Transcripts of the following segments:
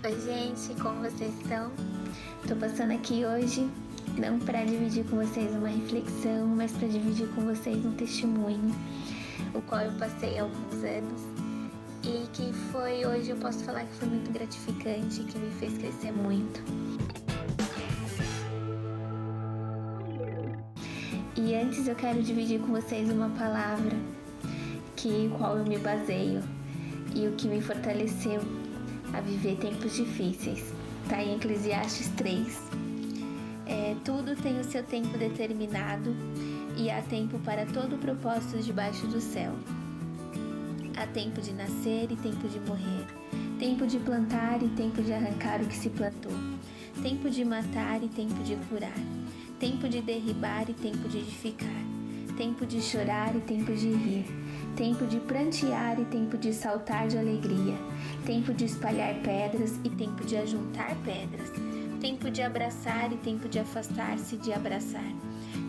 Oi gente, como vocês estão? Tô passando aqui hoje não para dividir com vocês uma reflexão, mas para dividir com vocês um testemunho, o qual eu passei há alguns anos e que foi hoje eu posso falar que foi muito gratificante, que me fez crescer muito. E antes eu quero dividir com vocês uma palavra qual eu me baseio e o que me fortaleceu a viver tempos difíceis. Está em Eclesiastes 3. Tudo tem o seu tempo determinado e há tempo para todo o propósito debaixo do céu. Há tempo de nascer e tempo de morrer, tempo de plantar e tempo de arrancar o que se plantou, tempo de matar e tempo de curar, tempo de derribar e tempo de edificar, tempo de chorar e tempo de rir, tempo de prantear e tempo de saltar de alegria, tempo de espalhar pedras e tempo de ajuntar pedras, tempo de abraçar e tempo de afastar-se de abraçar,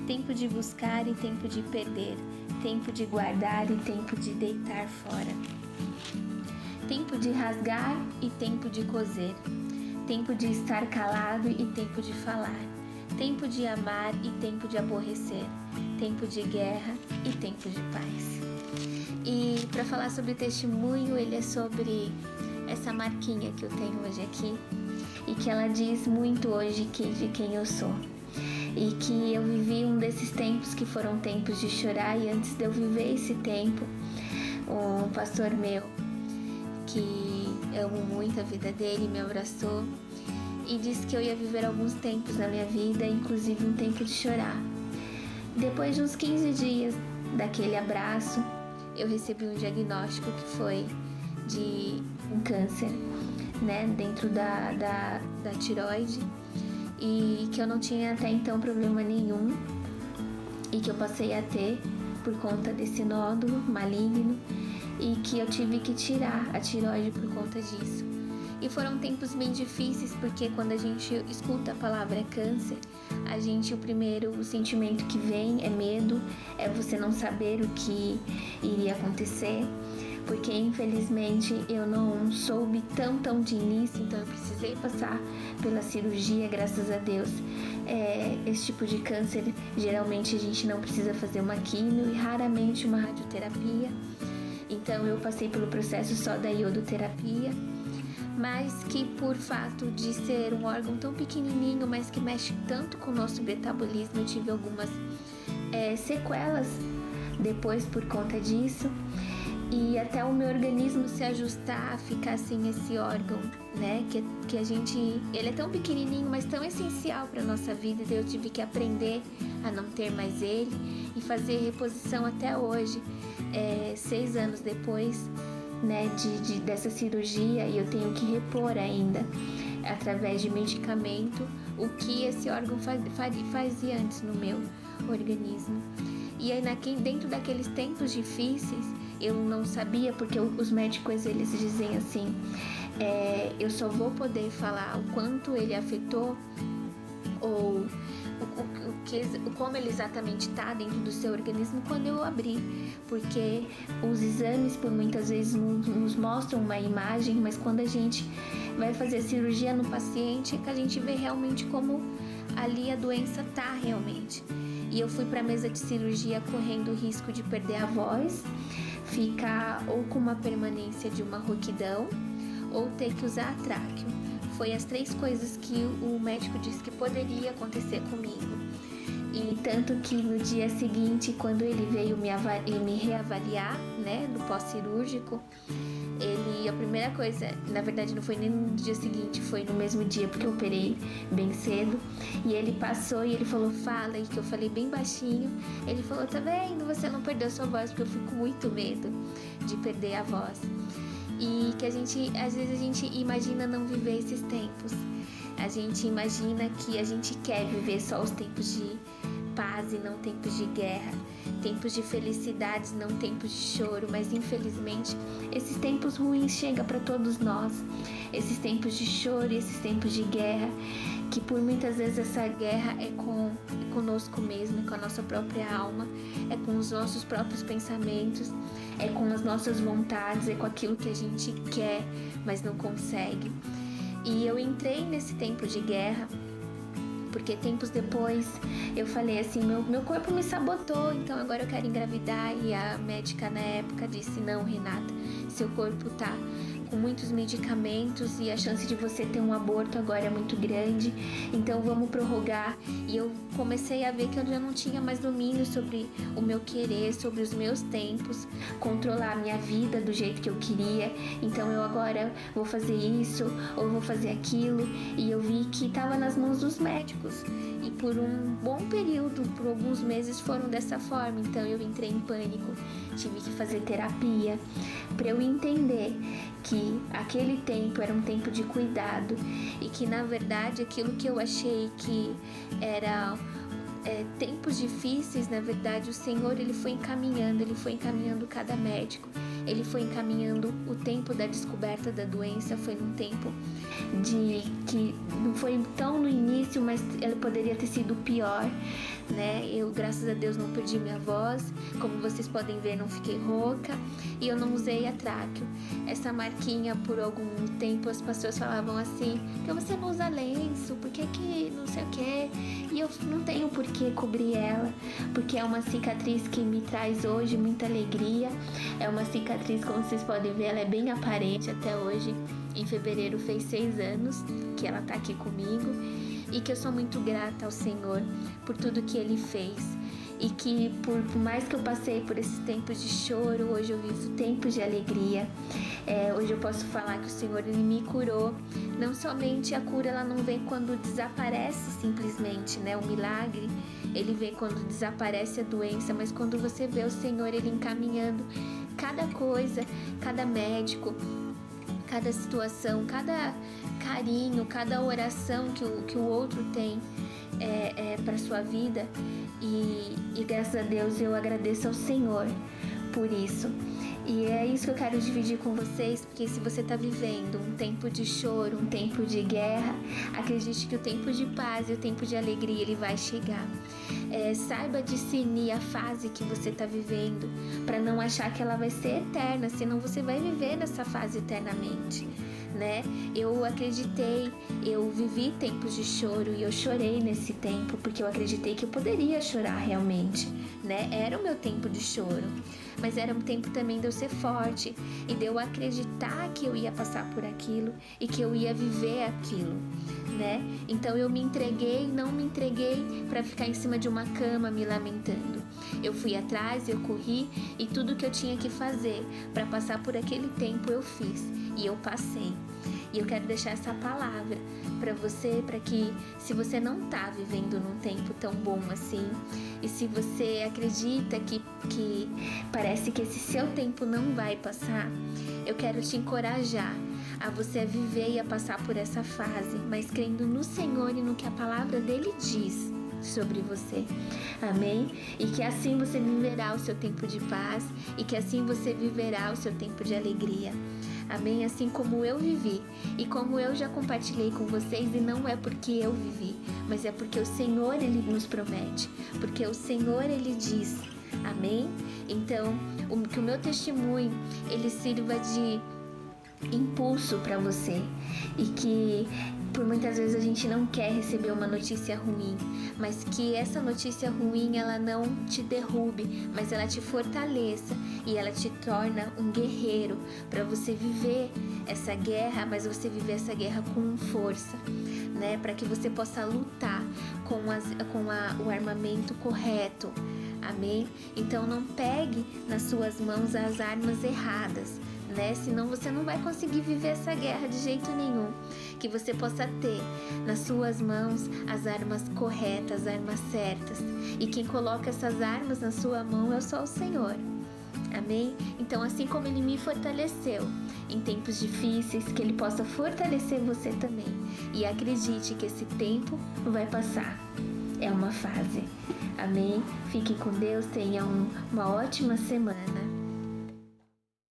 tempo de buscar e tempo de perder, tempo de guardar e tempo de deitar fora, tempo de rasgar e tempo de coser, tempo de estar calado e tempo de falar, tempo de amar e tempo de aborrecer, tempo de guerra e tempo de paz. E para falar sobre o testemunho, ele é sobre essa marquinha que eu tenho hoje aqui e que ela diz muito hoje de quem eu sou. E que eu vivi um desses tempos que foram tempos de chorar, e antes de eu viver esse tempo, um pastor meu que amo muito a vida dele me abraçou e disse que eu ia viver alguns tempos na minha vida, inclusive um tempo de chorar. Depois de uns 15 dias daquele abraço, eu recebi um diagnóstico que foi de um câncer, né, dentro da tireoide, e que eu não tinha até então problema nenhum e que eu passei a ter por conta desse nódulo maligno e que eu tive que tirar a tireoide por conta disso. E foram tempos bem difíceis, porque quando a gente escuta a palavra câncer, o primeiro sentimento que vem é medo, é você não saber o que iria acontecer, porque infelizmente eu não soube tão de início, então eu precisei passar pela cirurgia, graças a Deus. Esse tipo de câncer, geralmente a gente não precisa fazer uma quimio e raramente uma radioterapia, então eu passei pelo processo só da iodoterapia, mas que por fato de ser um órgão tão pequenininho, mas que mexe tanto com o nosso metabolismo, eu tive algumas sequelas depois por conta disso, e até o meu organismo se ajustar a ficar sem esse órgão, né, que a gente, ele é tão pequenininho, mas tão essencial para nossa vida, e eu tive que aprender a não ter mais ele e fazer reposição até hoje, 6 anos depois, né, dessa cirurgia, e eu tenho que repor ainda através de medicamento o que esse órgão fazia antes no meu organismo. E aí dentro daqueles tempos difíceis eu não sabia, porque os médicos eles dizem assim, eu só vou poder falar o quanto ele afetou ou como ele exatamente está dentro do seu organismo quando eu abrir, porque os exames por muitas vezes nos mostram uma imagem, mas quando a gente vai fazer a cirurgia no paciente é que a gente vê realmente como ali a doença tá realmente. E eu fui para a mesa de cirurgia correndo o risco de perder a voz, ficar ou com uma permanência de uma rouquidão ou ter que usar a tráqueo. Foi as 3 coisas que o médico disse que poderia acontecer comigo. E tanto que no dia seguinte, quando ele veio me reavaliar, né, do pós-cirúrgico, a primeira coisa, na verdade não foi nem no dia seguinte, foi no mesmo dia, porque eu operei bem cedo, e ele passou e ele falou, fala, e que eu falei bem baixinho, ele falou, tá vendo, você não perdeu sua voz, porque eu fico com muito medo de perder a voz. E que às vezes a gente imagina não viver esses tempos, a gente imagina que a gente quer viver só os tempos de paz e não tempos de guerra, tempos de felicidades, não tempos de choro, mas infelizmente esses tempos ruins chegam para todos nós, esses tempos de choro e esses tempos de guerra, que por muitas vezes essa guerra é conosco mesmo, é com a nossa própria alma, é com os nossos próprios pensamentos, é com as nossas vontades, é com aquilo que a gente quer, mas não consegue. E eu entrei nesse tempo de guerra, porque tempos depois eu falei assim, meu corpo me sabotou, então agora eu quero engravidar. E a médica na época disse, não, Renata, seu corpo tá com muitos medicamentos e a chance de você ter um aborto agora é muito grande, então vamos prorrogar. E eu comecei a ver que eu já não tinha mais domínio sobre o meu querer, sobre os meus tempos, controlar a minha vida do jeito que eu queria. Então eu agora vou fazer isso ou vou fazer aquilo, e eu vi que estava nas mãos dos médicos. E por um bom período, por alguns meses, foram dessa forma. Então eu entrei em pânico, tive que fazer terapia para eu entender que aquele tempo era um tempo de cuidado e que, na verdade, aquilo que eu achei que era tempos difíceis, na verdade, o Senhor ele foi encaminhando cada médico, ele foi encaminhando o tempo da descoberta da doença. Foi num tempo de que não foi tão no início, mas ela poderia ter sido pior, né? Eu, graças a Deus, não perdi minha voz, como vocês podem ver, não fiquei rouca, e eu não usei a tráqueo. Essa marquinha, por algum tempo, as pessoas falavam assim, que você não usa lenço, por que não sei o que, e eu não tenho por que cobrir ela, porque é uma cicatriz que me traz hoje muita alegria. É uma cicatriz, como vocês podem ver, ela é bem aparente até hoje. Em fevereiro fez 6 anos que ela tá aqui comigo, e que eu sou muito grata ao Senhor por tudo que Ele fez. E que por mais que eu passei por esses tempos de choro, hoje eu vivo tempos de alegria. Hoje eu posso falar que o Senhor ele me curou. Não somente a cura, ela não vem quando desaparece simplesmente, né? O milagre, ele vem quando desaparece a doença, mas quando você vê o Senhor ele encaminhando cada coisa, cada médico, cada situação, cada carinho, cada oração que o outro tem para sua vida. E graças a Deus eu agradeço ao Senhor por isso. E é isso que eu quero dividir com vocês, porque se você está vivendo um tempo de choro, um tempo de guerra, acredite que o tempo de paz e o tempo de alegria ele vai chegar. Saiba discernir a fase que você está vivendo, para não achar que ela vai ser eterna, senão você vai viver nessa fase eternamente, né? Eu acreditei, eu vivi tempos de choro e eu chorei nesse tempo, porque eu acreditei que eu poderia chorar realmente, né? Era o meu tempo de choro, mas era um tempo também de eu ser forte e de eu acreditar que eu ia passar por aquilo e que eu ia viver aquilo, né? Então eu me entreguei, não me entreguei para ficar em cima de uma cama me lamentando. Eu fui atrás, eu corri e tudo que eu tinha que fazer para passar por aquele tempo eu fiz e eu passei. E eu quero deixar essa palavra para você, para que se você não está vivendo num tempo tão bom assim, e se você acredita que parece que esse seu tempo não vai passar, eu quero te encorajar a você viver e a passar por essa fase, mas crendo no Senhor e no que a palavra dele diz sobre você, amém? E que assim você viverá o seu tempo de paz e que assim você viverá o seu tempo de alegria, amém? Assim como eu vivi e como eu já compartilhei com vocês, e não é porque eu vivi, mas é porque o Senhor ele nos promete, porque o Senhor ele diz, amém? Então, que o meu testemunho ele sirva de impulso para você, e que por muitas vezes a gente não quer receber uma notícia ruim, mas que essa notícia ruim ela não te derrube, mas ela te fortaleça e ela te torna um guerreiro para você viver essa guerra, mas você viver essa guerra com força, né? Para que você possa lutar com o armamento correto, amém? Então não pegue nas suas mãos as armas erradas, né? Senão você não vai conseguir viver essa guerra de jeito nenhum. Que você possa ter nas suas mãos as armas corretas, as armas certas. E quem coloca essas armas na sua mão é só o Senhor. Amém? Então, assim como Ele me fortaleceu em tempos difíceis, que Ele possa fortalecer você também. E acredite que esse tempo vai passar. É uma fase. Amém? Fique com Deus, tenha uma ótima semana.